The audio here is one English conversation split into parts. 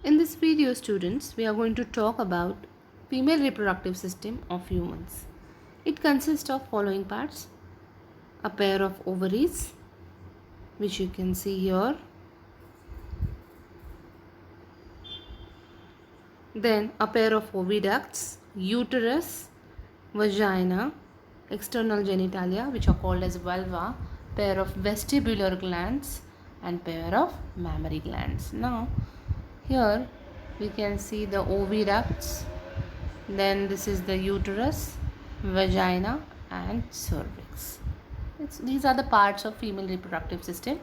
In this video, students, we are going to talk about female reproductive system of humans. It consists of following parts: a pair of ovaries, which you can see here, then a pair of oviducts, uterus, vagina, external genitalia, which are called as vulva, pair of vestibular glands, and pair of mammary glands. Now, here we can see the oviducts, then this is the uterus, vagina, and cervix. These are the parts of female reproductive system.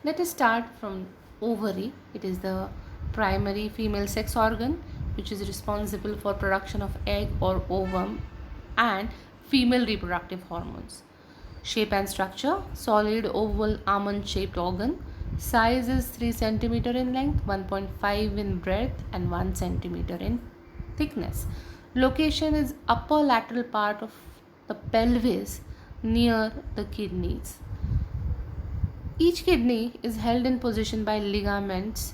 Let us start from ovary. It is the primary female sex organ which is responsible for production of egg or ovum and female reproductive hormones. Shape and structure: solid oval almond shaped organ. Size is 3 centimeter in length, 1.5 in breadth, and 1 centimeter in thickness. Location is upper lateral part of the pelvis near the kidneys. Each kidney is held in position by ligaments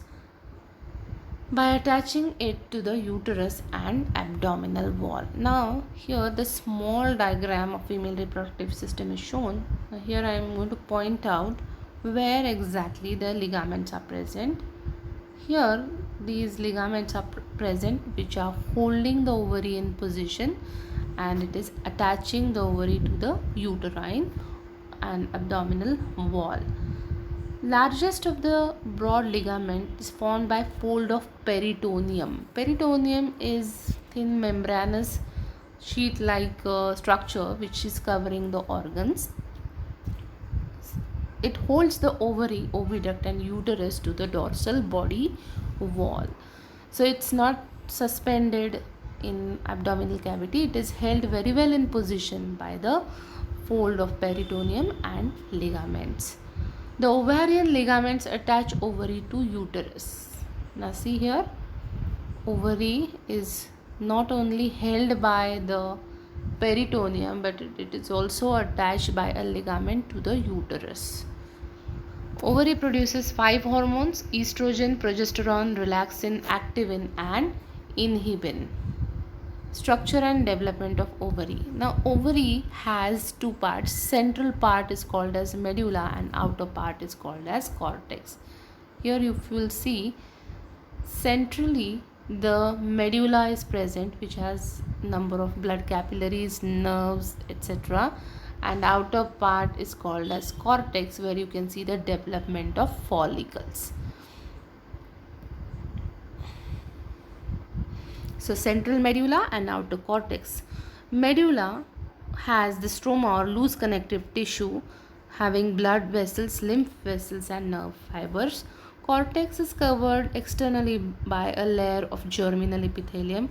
by attaching it to the uterus and abdominal wall. Now, here the small diagram of female reproductive system is shown. Now, here I am going to point out where exactly the ligaments are present. Here these ligaments are present which are holding the ovary in position, and it is attaching the ovary to the uterine and abdominal wall. Largest of the broad ligament is formed by fold of peritoneum. Peritoneum is thin membranous sheath-like structure which is covering the organs. It holds the ovary, oviduct, and uterus to the dorsal body wall. So it's not suspended in abdominal cavity. It is held very well in position by the fold of peritoneum and ligaments. The ovarian ligaments attach ovary to uterus. Now see here, ovary is not only held by the peritoneum, but it is also attached by a ligament to the uterus. Ovary produces 5 hormones: estrogen, progesterone, relaxin, activin, and inhibin. Structure and development of ovary. Now, ovary has two parts. Central part is called as medulla and outer part is called as cortex. Here you will see centrally the medulla is present, which has number of blood capillaries, nerves, etc., and outer part is called as cortex, where you can see the development of follicles. So central medulla and outer cortex. Medulla has the stroma or loose connective tissue having blood vessels, lymph vessels, and nerve fibers. Cortex is covered externally by a layer of germinal epithelium.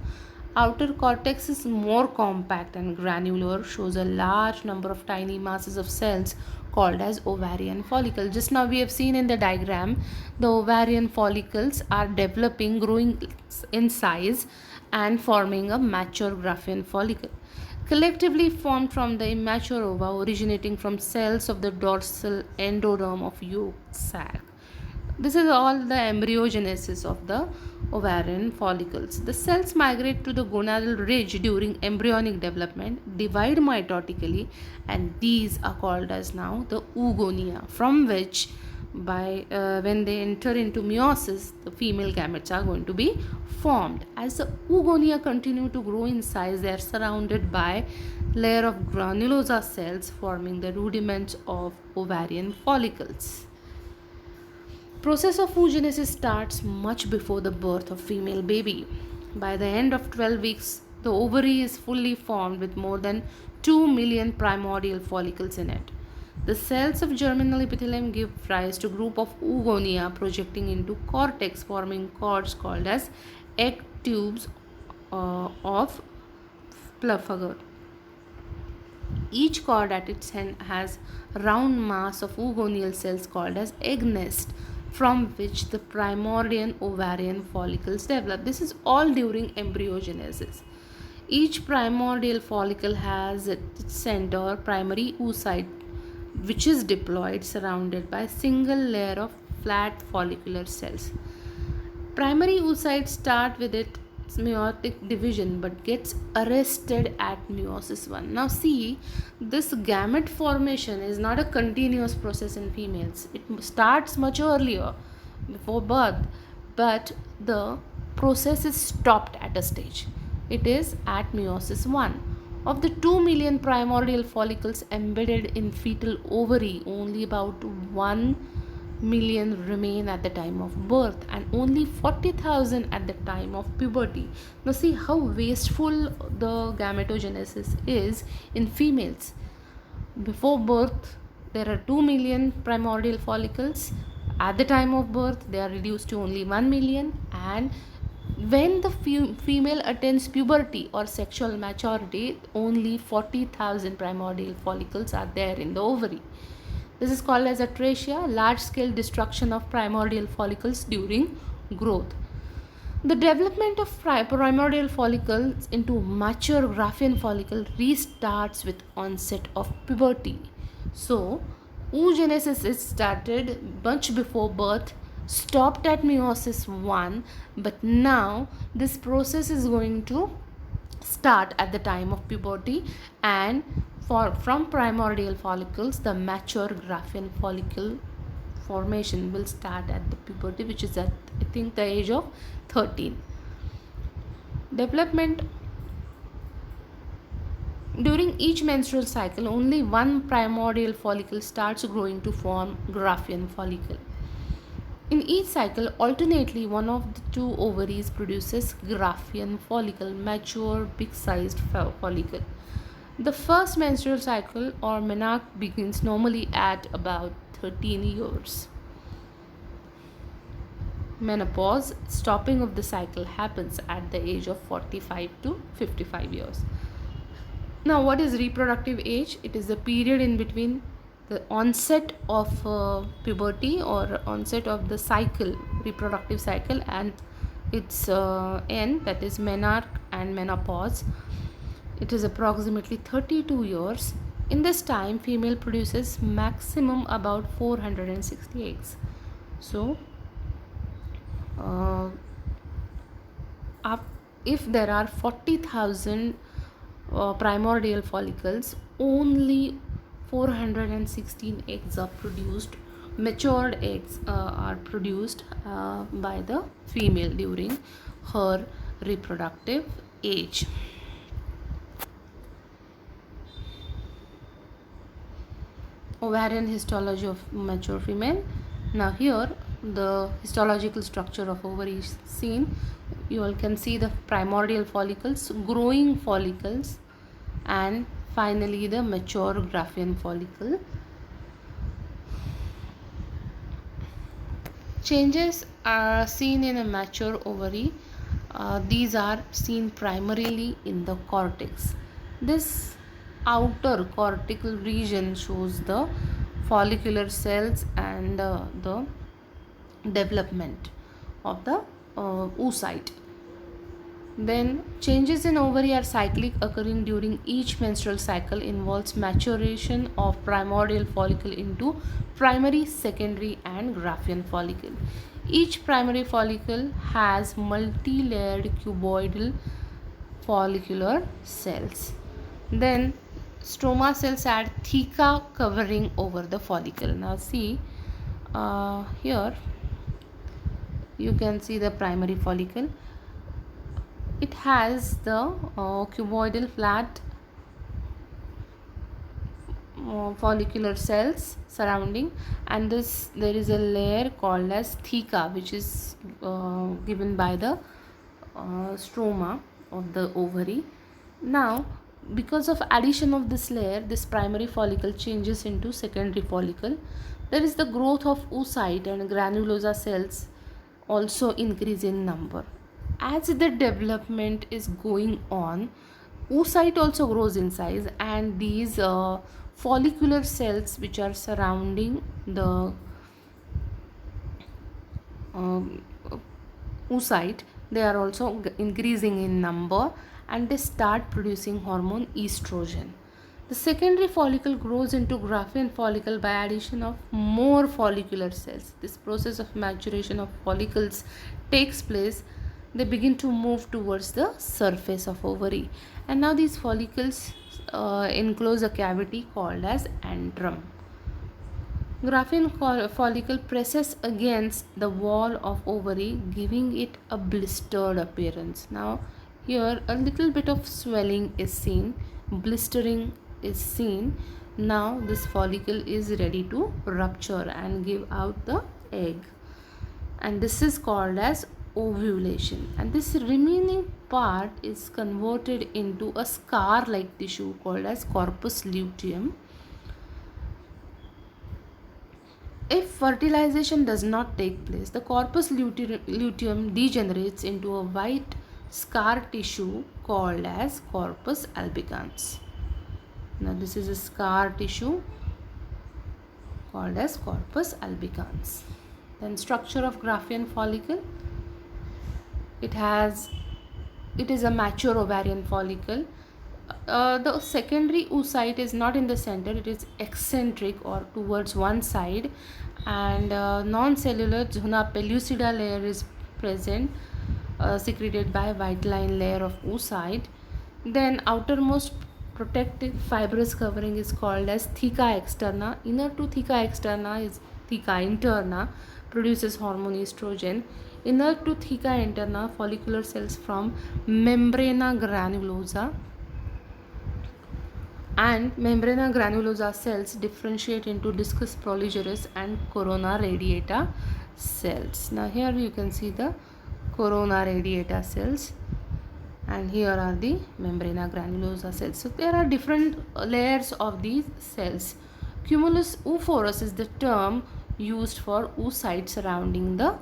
Outer cortex is more compact and granular, shows a large number of tiny masses of cells called as ovarian follicle. Just now we have seen in the diagram, the ovarian follicles are developing, growing in size and forming a mature Graafian follicle. Collectively formed from the immature ova originating from cells of the dorsal endoderm of yolk sac. This is all the embryogenesis of the ovarian follicles. The cells migrate to the gonadal ridge during embryonic development, divide mitotically, and these are called as now the oogonia, from which when they enter into meiosis, the female gametes are going to be formed. As the oogonia continue to grow in size, they are surrounded by layer of granulosa cells forming the rudiments of ovarian follicles. Process of oogenesis starts much before the birth of female baby. By the end of 12 weeks, the ovary is fully formed with more than 2 million primordial follicles in it. The cells of germinal epithelium give rise to group of oogonia projecting into cortex, forming cords called as egg tubes of Pfeffer. Each cord at its end has round mass of oogonial cells called as egg nest, from which the primordial ovarian follicles develop. This is all during embryogenesis. Each primordial follicle has at its center primary oocyte, which is diploid, surrounded by a single layer of flat follicular cells. Primary oocytes start with its meiotic division but gets arrested at meiosis 1. Now see, this gamete formation is not a continuous process in females. It starts much earlier, before birth, but the process is stopped at a stage. It is at meiosis 1. Of the 2 million primordial follicles embedded in fetal ovary, only about 1 million remain at the time of birth and only 40,000 at the time of puberty. Now, see how wasteful the gametogenesis is in females. Before birth, there are 2 million primordial follicles. At the time of birth, they are reduced to only 1 million, and when the female attains puberty or sexual maturity, only 40,000 primordial follicles are there in the ovary. This is called as atresia, large-scale destruction of primordial follicles during growth. The development of primordial follicles into mature Graafian follicle restarts with onset of puberty. So, oogenesis is started much before birth, stopped at meiosis 1, but now this process is going to start at the time of puberty, and from primordial follicles the mature Graafian follicle formation will start at the puberty, which is at I think the age of 13. Development. During each menstrual cycle, only one primordial follicle starts growing to form Graafian follicle. In each cycle, alternately, one of the two ovaries produces Graafian follicle, mature, big-sized follicle. The first menstrual cycle or menarche begins normally at about 13 years. Menopause, stopping of the cycle, happens at the age of 45 to 55 years. Now, what is reproductive age? It is the period in between the onset of puberty or onset of the cycle, reproductive cycle, and its end, that is menarche and menopause. It is approximately 32 years. In this time, female produces maximum about 460 eggs. So, if there are 40,000 primordial follicles, only 416 eggs are produced. Matured eggs are produced by the female during her reproductive age. Ovarian histology of mature female. Now here the histological structure of ovary is seen. You all can see the primordial follicles, growing follicles, and finally the mature Graafian follicle. Changes are seen in a mature ovary. These are seen primarily in the cortex. This outer cortical region shows the follicular cells and the development of the oocyte. Then changes in ovary are cyclic, occurring during each menstrual cycle, involves maturation of primordial follicle into primary, secondary and Graafian follicle. Each primary follicle has multi-layered cuboidal follicular cells. Then stroma cells add theca covering over the follicle. Now see here you can see the primary follicle. It has the cuboidal flat follicular cells surrounding, and there is a layer called as theca, which is given by the stroma of the ovary. Now, because of addition of this layer, this primary follicle changes into secondary follicle. There is the growth of oocyte and granulosa cells also increase in number. As the development is going on, oocyte also grows in size, and these follicular cells which are surrounding the oocyte, they are also increasing in number, and they start producing hormone estrogen. The secondary follicle grows into Graafian follicle by addition of more follicular cells. This process of maturation of follicles takes place. They begin to move towards the surface of ovary, and now these follicles enclose a cavity called as antrum. Graafian follicle presses against the wall of ovary, giving it a blistered appearance. Now, here a little bit of swelling is seen, blistering is seen. Now, this follicle is ready to rupture and give out the egg, and this is called as ovulation. And this remaining part is converted into a scar-like tissue called as corpus luteum. If fertilization does not take place, the corpus luteum degenerates into a white scar tissue called as corpus albicans. Now this is a scar tissue called as corpus albicans. Then structure of Graafian follicle. It is a mature ovarian follicle. The secondary oocyte is not in the center, it is eccentric or towards one side, and non-cellular zona pellucida layer is present, secreted by white line layer of oocyte. Then outermost protective fibrous covering is called as theca externa. Inner to theca externa is theca interna, produces hormone estrogen. Inner to theca interna, follicular cells from membrana granulosa, and membrana granulosa cells differentiate into discus proligerus and corona radiata cells. Now here you can see the corona radiata cells, and here are the membrana granulosa cells. So there are different layers of these cells. Cumulus oophorus is the term used for oocyte surrounding the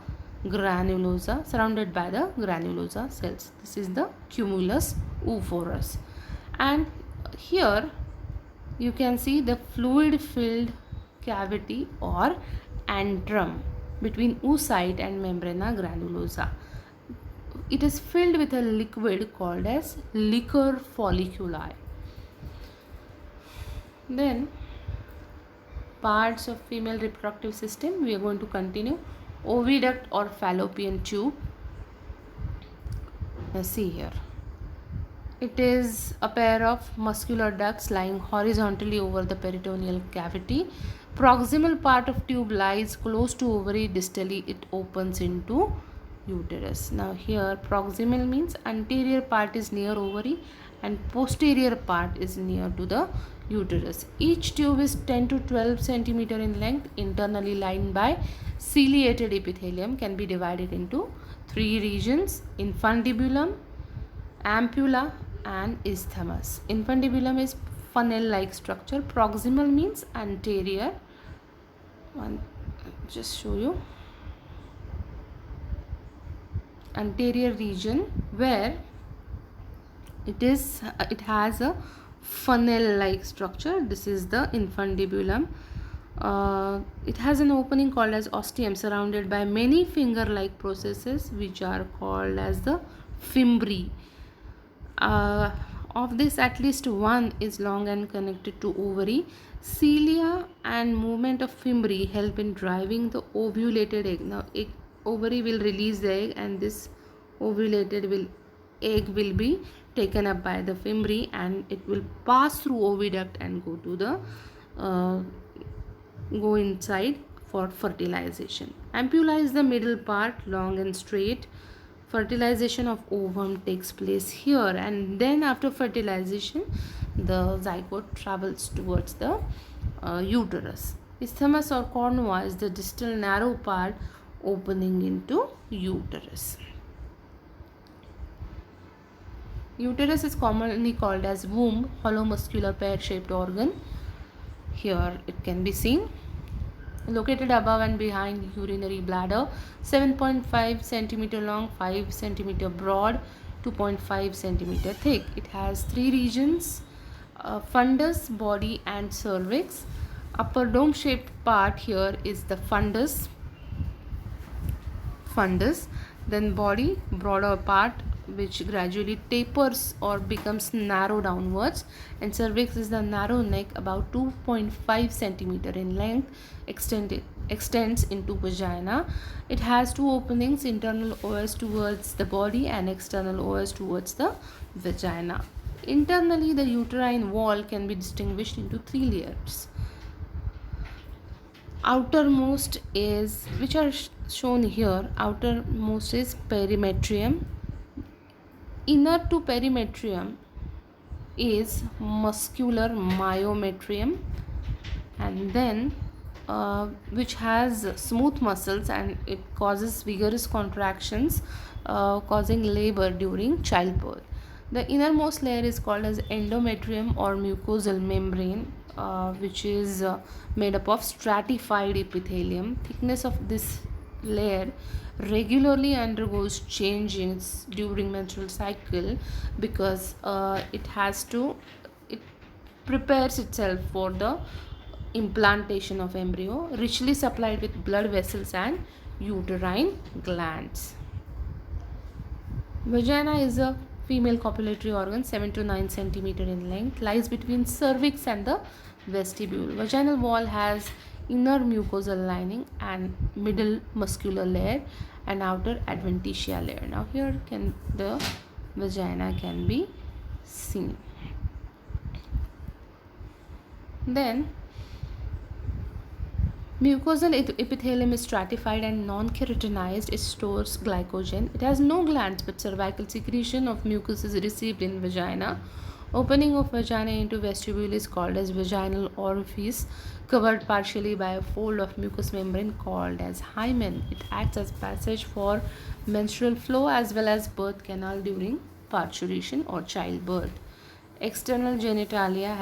granulosa, surrounded by the granulosa cells. This is the cumulus oophorus, and here you can see the fluid filled cavity or antrum between oocyte and membrana granulosa. It is filled with a liquid called as liquor folliculi. Then parts of female reproductive system, we are going to continue. Oviduct or fallopian tube. Let's see here. It is a pair of muscular ducts lying horizontally over the peritoneal cavity. Proximal part of tube lies close to ovary. Distally it opens into uterus. Now here proximal means anterior part is near ovary and posterior part is near to the uterus. Each tube is 10 to 12 centimeter in length, internally lined by ciliated epithelium. Can be divided into three regions: infundibulum, ampulla and isthmus. Infundibulum is funnel-like structure. Proximal means anterior. Just show you. Anterior region where it has a funnel-like structure. This is the infundibulum. It has an opening called as ostium, surrounded by many finger-like processes which are called as the fimbriae. Of this, at least one is long and connected to ovary. Cilia and movement of fimbriae help in driving the ovulated egg. Now ovary will release the egg, and this ovulated egg will be taken up by the fimbriae, and it will pass through oviduct and go to the go inside for fertilization. Ampulla is the middle part, long and straight. Fertilization of ovum takes place here, and then after fertilization the zygote travels towards the uterus. Isthmus or cornua is the distal narrow part opening into uterus. Uterus is commonly called as womb, hollow muscular pear-shaped organ. Here it can be seen. Located above and behind urinary bladder, 7.5 centimeter long, 5 centimeter broad, 2.5 centimeter thick. It has three regions: fundus, body and cervix. Upper dome shaped part here is the fundus, then body, broader part which gradually tapers or becomes narrow downwards, and cervix is the narrow neck about 2.5 centimeter in length, extends into vagina. It has two openings, internal os towards the body and external os towards the vagina. Internally, the uterine wall can be distinguished into three layers. Outermost is, which are shown here, outermost is perimetrium. Inner to perimetrium is muscular myometrium, and then which has smooth muscles and it causes vigorous contractions, causing labor during childbirth. The innermost layer is called as endometrium or mucosal membrane, which is made up of stratified epithelium. Thickness of this layer regularly undergoes changes during menstrual cycle because it prepares itself for the implantation of embryo, richly supplied with blood vessels and uterine glands. Vagina is a female copulatory organ, 7 to 9 centimeter in length, lies between cervix and the vestibule. Vaginal wall has inner mucosal lining and middle muscular layer and outer adventitia layer. Now here the vagina can be seen. Then mucosal epithelium is stratified and non-keratinized. It stores glycogen. It has no glands, but cervical secretion of mucus is received in vagina. Opening of vagina into vestibule is called as vaginal orifice, covered partially by a fold of mucous membrane called as hymen. It acts as passage for menstrual flow as well as birth canal during parturition or childbirth. External genitalia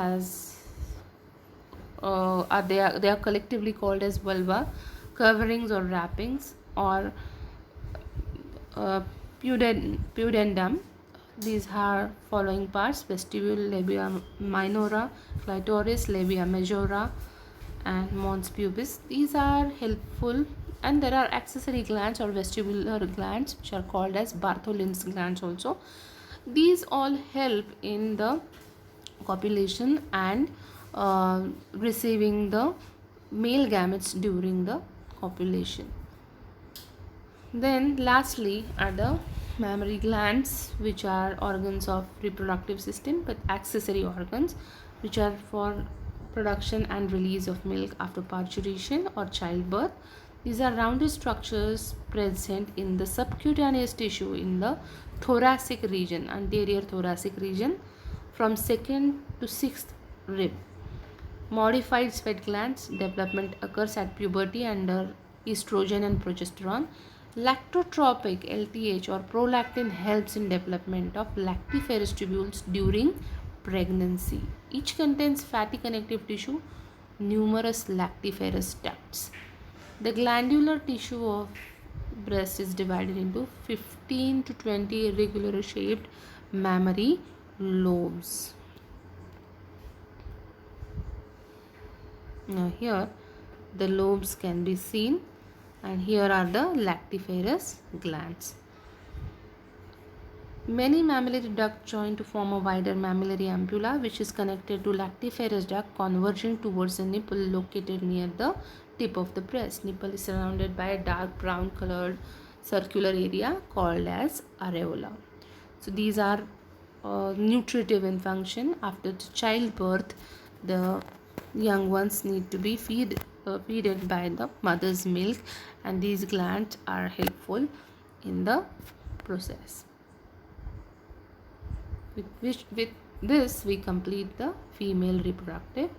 they are collectively called as vulva, coverings or wrappings, or pudendum. These are following parts: vestibule, labia minora, clitoris, labia majora, and mons pubis. These are helpful, and there are accessory glands or vestibular glands which are called as Bartholin's glands also. These all help in the copulation and receiving the male gametes during the copulation. Then lastly are the mammary glands, which are organs of reproductive system but accessory organs which are for production and release of milk after parturition or childbirth. These are rounded structures present in the subcutaneous tissue in the thoracic region, anterior thoracic region, from second to sixth rib. Modified sweat glands development occurs at puberty under estrogen and progesterone. Lactotropic LTH or prolactin helps in development of lactiferous tubules during pregnancy. Each contains fatty connective tissue, numerous lactiferous ducts. The glandular tissue of breast is divided into 15 to 20 irregular shaped mammary lobes. Now here the lobes can be seen, and here are the lactiferous glands. Many mammillary ducts join to form a wider mammillary ampulla which is connected to lactiferous duct converging towards the nipple located near the tip of the breast. Nipple is surrounded by a dark brown colored circular area called as areola. So these are nutritive in function. After the childbirth, the young ones need to be feeded by the mother's milk, and these glands are helpful in the process. With this we complete the female reproductive